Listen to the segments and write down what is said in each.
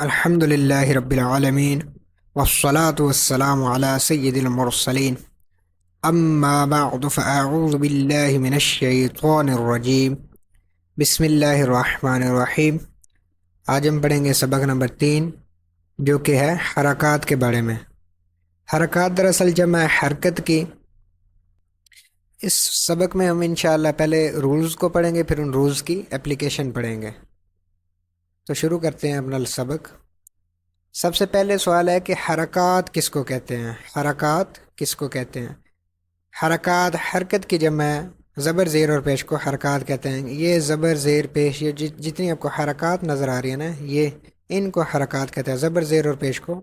الحمد لله رب العالمين والصلاة والسلام على سيد المرسلين أما بعد فأعوذ بالله من الشيطان الرجيم بسم اللہ الرحمن الرحیم۔ آج ہم پڑھیں گے سبق نمبر 3، جو کہ ہے حرکات کے بارے میں۔ حرکات دراصل جمع ہے حرکت کی۔ اس سبق میں ہم انشاءاللہ پہلے رولز کو پڑھیں گے، پھر ان رولز کی اپلیکیشن پڑھیں گے۔ تو شروع کرتے ہیں اپنا سبق۔ سب سے پہلے سوال ہے کہ حرکات کس کو کہتے ہیں؟ حرکات کس کو کہتے ہیں؟ حرکات حرکت کی جمع ہے، زبر زیر اور پیش کو حرکات کہتے ہیں۔ یہ زبر زیر پیش، یہ جتنی آپ کو حرکات نظر آ رہی ہیں نا، یہ ان کو حرکات کہتے ہیں۔ زبر زیر اور پیش کو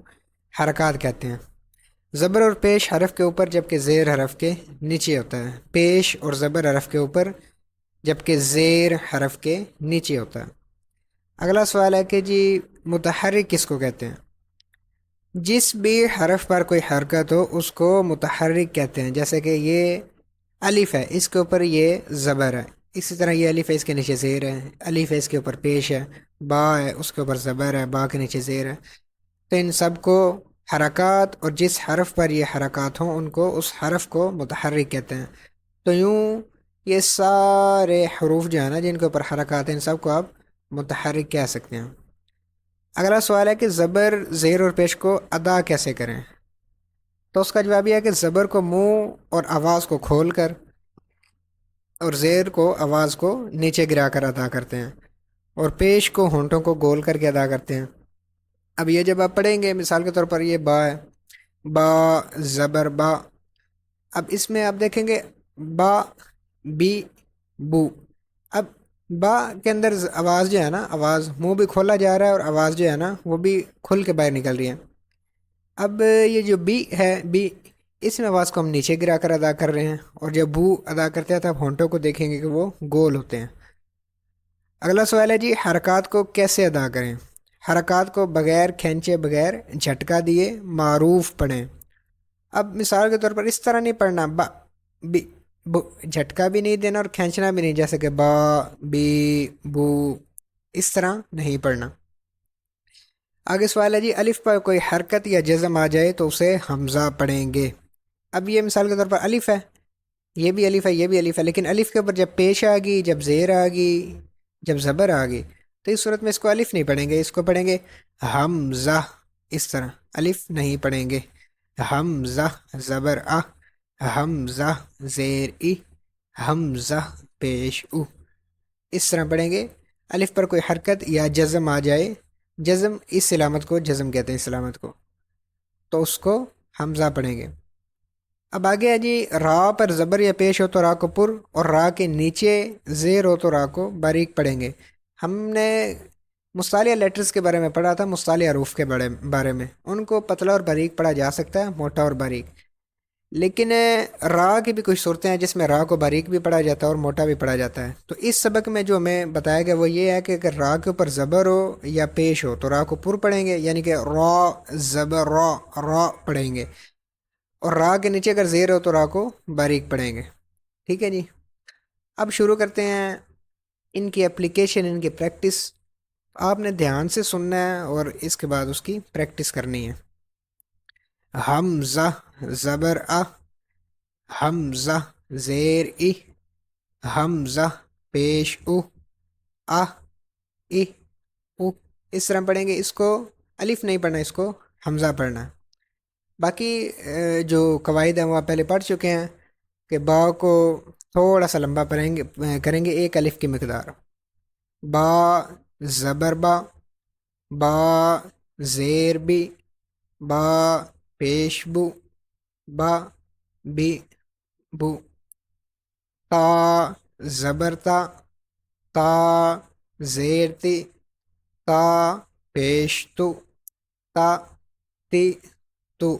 حرکات کہتے ہیں۔ زبر اور پیش حرف کے اوپر جبکہ زیر حرف کے نیچے ہوتا ہے، پیش اور زبر حرف کے اوپر جبکہ زیر حرف کے نیچے ہوتا ہے۔ اگلا سوال ہے کہ جی متحرک کس کو کہتے ہیں؟ جس بھی حرف پر کوئی حرکت ہو اس کو متحرک کہتے ہیں۔ جیسے کہ یہ الف ہے، اس کے اوپر یہ زبر ہے، اسی طرح یہ الف ہے، اس کے نیچے زیر ہے، الف ہے اس کے اوپر پیش ہے، با ہے اس کے اوپر زبر ہے، با کے نیچے زیر ہے۔ تو ان سب کو حرکات، اور جس حرف پر یہ حرکات ہوں ان کو، اس حرف کو متحرک کہتے ہیں۔ تو یوں یہ سارے حروف جو ہیں نا جن کے اوپر حرکات ہیں، ان سب کو آپ متحرک کہہ سکتے ہیں۔ اگلا سوال ہے کہ زبر زیر اور پیش کو ادا کیسے کریں؟ تو اس کا جواب یہ ہے کہ زبر کو منہ اور آواز کو کھول کر، اور زیر کو آواز کو نیچے گرا کر ادا کرتے ہیں، اور پیش کو ہونٹوں کو گول کر کے ادا کرتے ہیں۔ اب یہ جب آپ پڑھیں گے، مثال کے طور پر یہ با ہے، با زبر با۔ اب اس میں آپ دیکھیں گے با بی بو۔ اب با کے اندر آواز جو ہے نا، آواز منہ بھی کھولا جا رہا ہے اور آواز جو ہے نا وہ بھی کھل کے باہر نکل رہی ہے۔ اب یہ جو بی ہے، بی، اس میں آواز کو ہم نیچے گرا کر ادا کر رہے ہیں، اور جب بو ادا کرتے ہیں تو آپ ہونٹوں کو دیکھیں گے کہ وہ گول ہوتے ہیں۔ اگلا سوال ہے جی حرکات کو کیسے ادا کریں؟ حرکات کو بغیر کھینچے، بغیر جھٹکا دیے معروف پڑھیں۔ اب مثال کے طور پر اس طرح نہیں پڑھنا، با بی بو، جھٹکا بھی نہیں دینا اور کھینچنا بھی نہیں، جیسے کہ با بی بو، اس طرح نہیں پڑھنا۔ آگے سوال ہے جی الف پر کوئی حرکت یا جزم آ جائے تو اسے حمزہ پڑھیں گے۔ اب یہ مثال کے طور پر الف ہے، یہ بھی الف ہے، یہ بھی الف ہے، لیکن الف کے اوپر جب پیش آ گئی، جب زیر آ گئی، جب زبر آ گئی، تو اس صورت میں اس کو الف نہیں پڑھیں گے، اس کو پڑھیں گے حمزہ۔ اس طرح الف نہیں پڑھیں گے، حمزہ زبر آ، حمزہ زیر ای، حمزہ پیش او، اس طرح پڑھیں گے۔ الف پر کوئی حرکت یا جزم آ جائے، جزم اس علامت کو جزم کہتے ہیں، اس علامت کو، تو اس کو حمزہ پڑھیں گے۔ اب آگے ہے جی را پر زبر یا پیش ہو تو را کو پر، اور را کے نیچے زیر ہو تو را کو باریک پڑھیں گے۔ ہم نے مصالحہ لیٹرز کے بارے میں پڑھا تھا، مصالحہ حروف کے بارے میں، ان کو پتلا اور باریک پڑھا جا سکتا ہے، موٹا اور باریک، لیکن را کی بھی کچھ صورتیں ہیں جس میں را کو باریک بھی پڑھا جاتا ہے اور موٹا بھی پڑھا جاتا ہے۔ تو اس سبق میں جو ہمیں بتایا گیا وہ یہ ہے کہ اگر را کے اوپر زبر ہو یا پیش ہو تو را کو پر پڑھیں گے، یعنی کہ را زبر را، را پڑھیں گے، اور را کے نیچے اگر زیر ہو تو را کو باریک پڑھیں گے۔ ٹھیک ہے جی، اب شروع کرتے ہیں ان کی اپلیکیشن، ان کی پریکٹس۔ آپ نے دھیان سے سننا ہے اور اس کے بعد اس کی پریکٹس کرنی ہے۔ حمزہ زبر آ، حمزہ زیر ای، حمزہ پیش او، آ ای او، اس طرح پڑھیں گے۔ اس کو الف نہیں پڑھنا، اس کو حمزہ پڑھنا ہے۔ باقی جو قواعد ہیں وہ آپ پہلے پڑھ چکے ہیں کہ با کو تھوڑا سا لمبا کریں گے، ایک الف کی مقدار۔ با زبر با، با زیر بی، با پیش بو، با بی بو، تا زبر تا، تا زیر تی، تا پیش تو، تا تی تو۔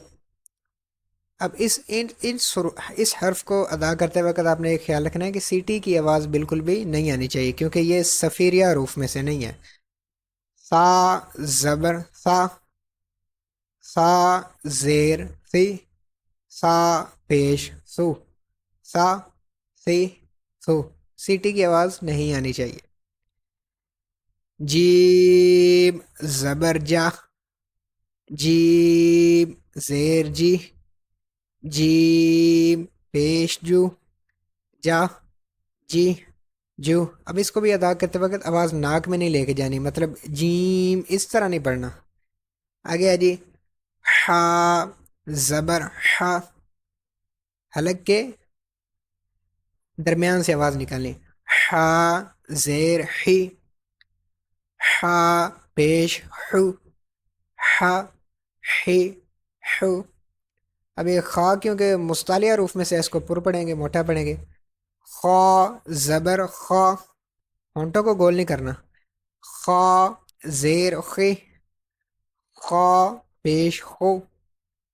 اب اس حرف کو ادا کرتے وقت آپ نے ایک خیال رکھنا ہے کہ سیٹی کی آواز بالکل بھی نہیں آنی چاہیے، کیونکہ یہ صفیریہ حروف میں سے نہیں ہے۔ سا زبر سا، سا زیر سی، سا پیش سو، سا سی سو، سیٹی کی آواز نہیں آنی چاہیے۔ جیم زبر جا، جیم زیر جی، جیم پیش جو، جا جی جو. اب اس کو بھی ادا کرتے وقت آواز ناک میں نہیں لے کے جانی، مطلب جیم اس طرح نہیں پڑھنا. آگے جی، ہا زبر ہا، حلق کے درمیان سے آواز نکالیں. ہا زیر ہی، ہا پیش ہو، ہا ہی ہو. اب یہ خا کیونکہ مستعلیہ حروف میں سے اس کو پر پڑھیں گے، موٹا پڑھیں گے. خا زبر خا، ہونٹوں کو گول نہیں کرنا. خا زیر خی، خا پیش خو،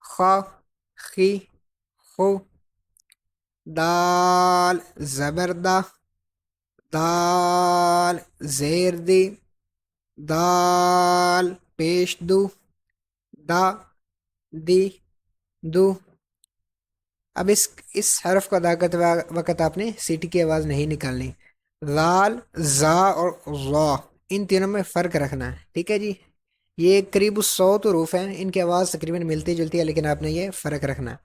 خا خی خو. دال زبر دا، دال زیر دی، دال پیش دو، دا دی دو. اب اس حرف کو ادا کرتے وقت آپ نے سیٹی کی آواز نہیں نکالنی. لال زا اور ضا، ان تینوں میں فرق رکھنا ہے، ٹھیک ہے جی. یہ قریب 100 حروف ہیں، ان کی آواز تقریباً ملتی جلتی ہے، لیکن آپ نے یہ فرق رکھنا ہے.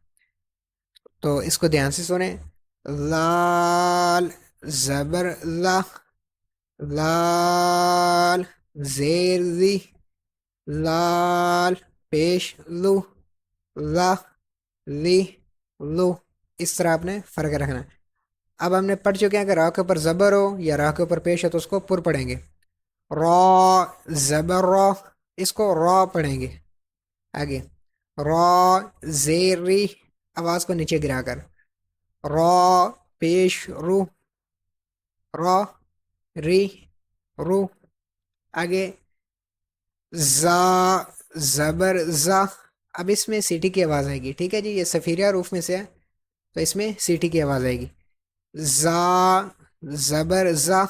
تو اس کو دھیان سے سنیں. لال زبر لا، لال زیر زی، لال پیش لو، لا لی لو. اس طرح آپ نے فرق رکھنا ہے. اب ہم نے پڑھ چکے ہیں کہ راہ کے اوپر زبر ہو یا راہ کے اوپر پیش ہو تو اس کو پر پڑھیں گے. را زبر را، اس کو را پڑھیں گے. آگے را زیر ری، آواز کو نیچے گرا کر. را پیش رو، را ری رو. آگے زا زبر زا، اب اس میں سیٹی کی آواز آئے گی، ٹھیک ہے جی. یہ صفیریہ حروف میں سے ہے تو اس میں سیٹی کی آواز آئے گی. زا زبر زا،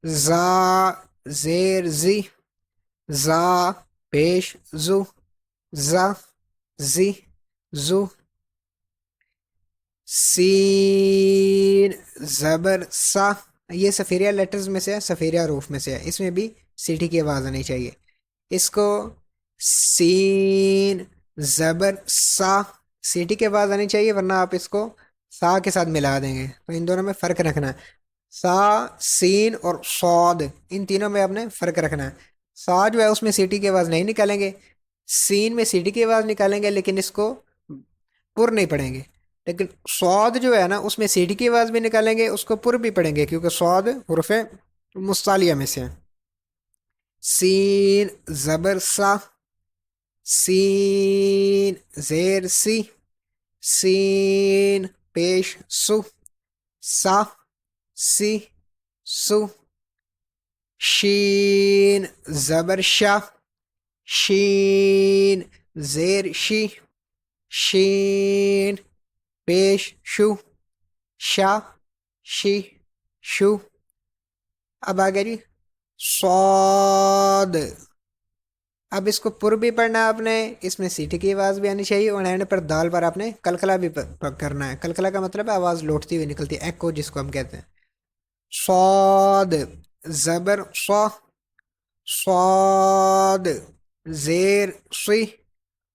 زا زیر زی، زا پیش زو، زا زی زو. سین زبر سا، یہ صفیریہ لیٹرز میں سے ہے، صفیریہ حروف میں سے ہے، اس میں بھی سیٹی کی آواز آنی چاہیے. اس کو سین زبر سا، سیٹی کی آواز آنی چاہیے، ورنہ آپ اس کو سا کے ساتھ ملا دیں گے. تو ان دونوں میں فرق رکھنا ہے. سا سین اور صاد، ان تینوں میں آپ نے فرق رکھنا ہے. سا جو ہے اس میں سیٹی کی آواز نہیں نکالیں گے، سین میں سیٹی کی آواز نکالیں گے لیکن اس کو پر نہیں پڑھیں گے. لیکن صاد جو ہے نا اس میں سیٹی کی آواز بھی نکالیں گے، اس کو پر بھی پڑھیں گے کیونکہ صاد حروف مستعلیہ میں سے ہیں. سین زبر سا، سین زیر سی، سین پیش سو، سا سی سو. شین زبر شا، شین زیر شی، شین پیش شو، شا شی شو. اب آگے جی صاد، اب اس کو پر بھی پڑھنا ہے آپ نے، اس میں سیٹی کی آواز بھی آنی چاہیے، اور اینڈ پر دال پر آپ نے کلکلا بھی کرنا ہے. کلکلا کا مطلب ہے آواز لوٹتی ہوئی نکلتی ہے، ایکو جس کو ہم کہتے ہیں. صاد زبر صا، صاد زیر سی،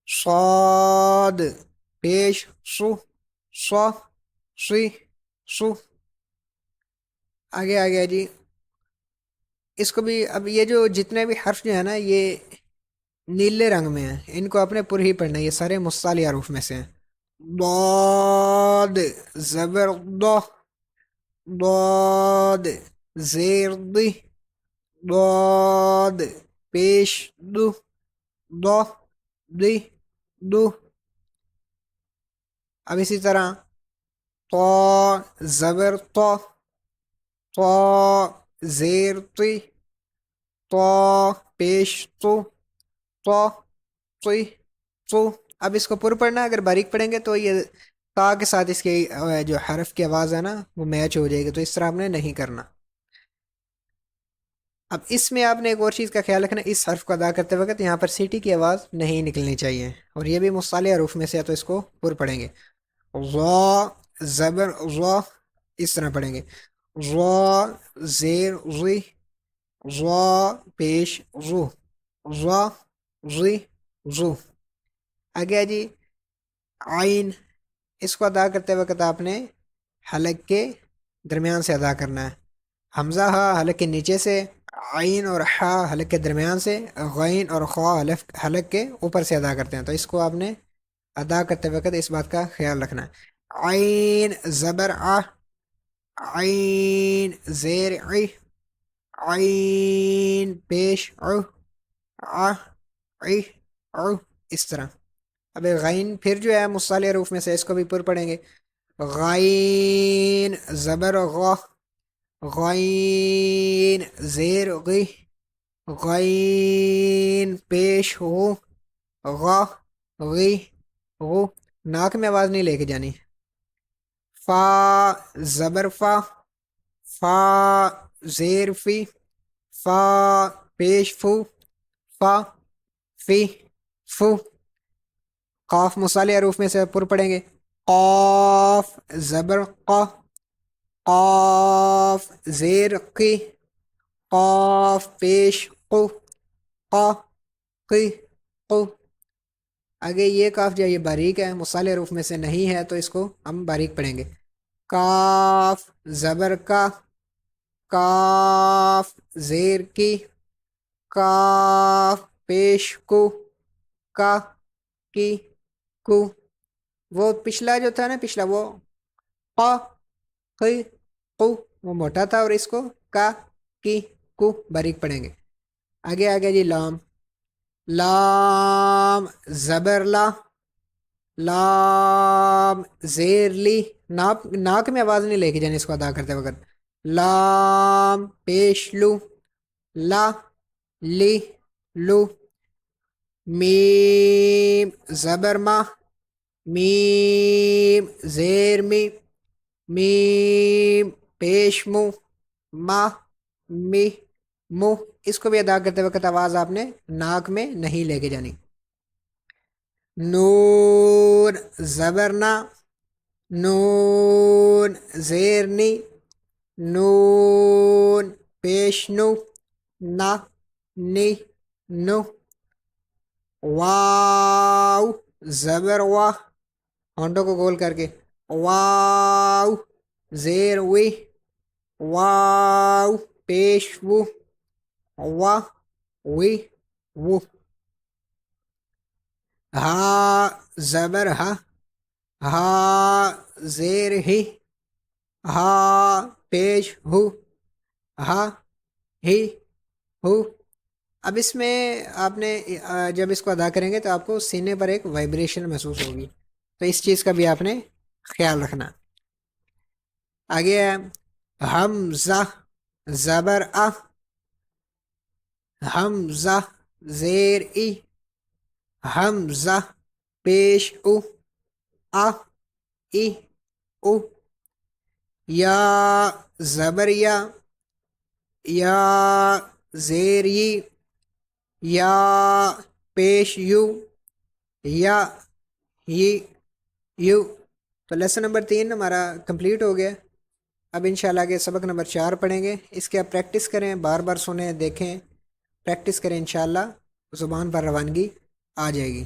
صاد پیش سو، صا سی سو. آگے آگے جی، اس کو بھی اب یہ جو جتنے بھی حرف جو ہے نا یہ نیلے رنگ میں ہیں، ان کو اپنے پر ہی پڑھنا ہے، یہ سارے مستعلیہ حروف میں سے ہیں. ضاد زبر ضا، ضاد زیر دی، ضاد پیش دو، ضا دی دو. اب اسی طرح طا زبر طا، طا زیر تی، طا پیش تو، طا تی تو. اب اس کو پر پڑھنا ہے، اگر باریک پڑھیں گے تو یہ تا کے ساتھ اس کی جو حرف کی آواز ہے نا وہ میچ ہو جائے گی، تو اس طرح آپ نے نہیں کرنا. اب اس میں آپ نے ایک اور چیز کا خیال رکھنا، اس حرف کو ادا کرتے وقت یہاں پر سیٹی کی آواز نہیں نکلنی چاہیے، اور یہ بھی مصالح حروف میں سے ہے تو اس کو پر پڑھیں گے. ضا زبر ضا، اس طرح پڑھیں گے. ضا زیر ضی، ضا پیش ضو، ظا ظی ظو. آگے جی عین، اس کو ادا کرتے وقت آپ نے حلق کے درمیان سے ادا کرنا ہے. حمزہ ہا حلق کے نیچے سے، عین اور حا حلق کے درمیان سے، غین اور خا حلق کے اوپر سے ادا کرتے ہیں. تو اس کو آپ نے ادا کرتے وقت اس بات کا خیال رکھنا ہے. عین زبر آ، عین زیر عی، عین پیش عو، آ عی عو، اس طرح. اب غین پھر جو ہے مصالح حروف میں سے، اس کو بھی پر پڑھیں گے. غین زبر غا، غین زیر غی، غین پیش غو، غا غی غو. ناک میں آواز نہیں لے کے جانی. فا زبر فا، فا زیر فی، فا پیش فو، فا فی فو. قاف مصالح حروف میں سے پر پڑھیں گے. قاف زبر قا، قاف زیر قی، قاف پیش قو، قا قی قو. آگے یہ کاف جو ہے یہ باریک ہے، مصالح حروف میں سے نہیں ہے، تو اس کو ہم باریک پڑھیں گے. کاف زبر کا، کاف زیر کی، کاف پیش کو، کا کی کو. وہ پچھلا جو تھا نا، پچھلا وہ قا قی قو، وہ موٹا تھا، اور اس کو کا کی کو باریک پڑھیں گے. آگے آگے جی لام، لام زبر لا، لام زیر لی. ناک میں آواز نہیں لے کے جانے اس کو ادا کرتے وقت. لام پیش لو، لا لی لو. میم زبر ما، میم زیر می، میم پیش مو، ما می مو. اس کو بھی ادا کرتے وقت آواز آپ نے ناک میں نہیں لے کے جانی. نون زبرنا، نون زیر نی، نون پیش نو، نا نی نو. واو زبر وا، ہونٹوں کو گول کر کے، واو زیر وی، واو پیش وو، وا وی وو. ہا زبر ہا، ہا زیر ہی، ہا پیش ہو، ہا ہی ہو. اب اس میں آپ نے جب اس کو ادا کریں گے تو آپ کو سینے پر ایک وائبریشن محسوس ہوگی، تو اس چیز کا بھی آپ نے خیال رکھنا. آگے ہے حمزہ زبر آ، حمزہ زیر ای، حمزہ پیش او، آ ای او. یا زبر یا، یا زیر ی، یا پیش یو، یا ہی یو. تو لیسن نمبر 3 ہمارا کمپلیٹ ہو گیا. اب انشاءاللہ آگے سبق نمبر 4 پڑھیں گے. اس کے آپ پریکٹس کریں، بار بار سنیں، دیکھیں، پریکٹس کریں، انشاءاللہ زبان پر روانگی آ جائے گی.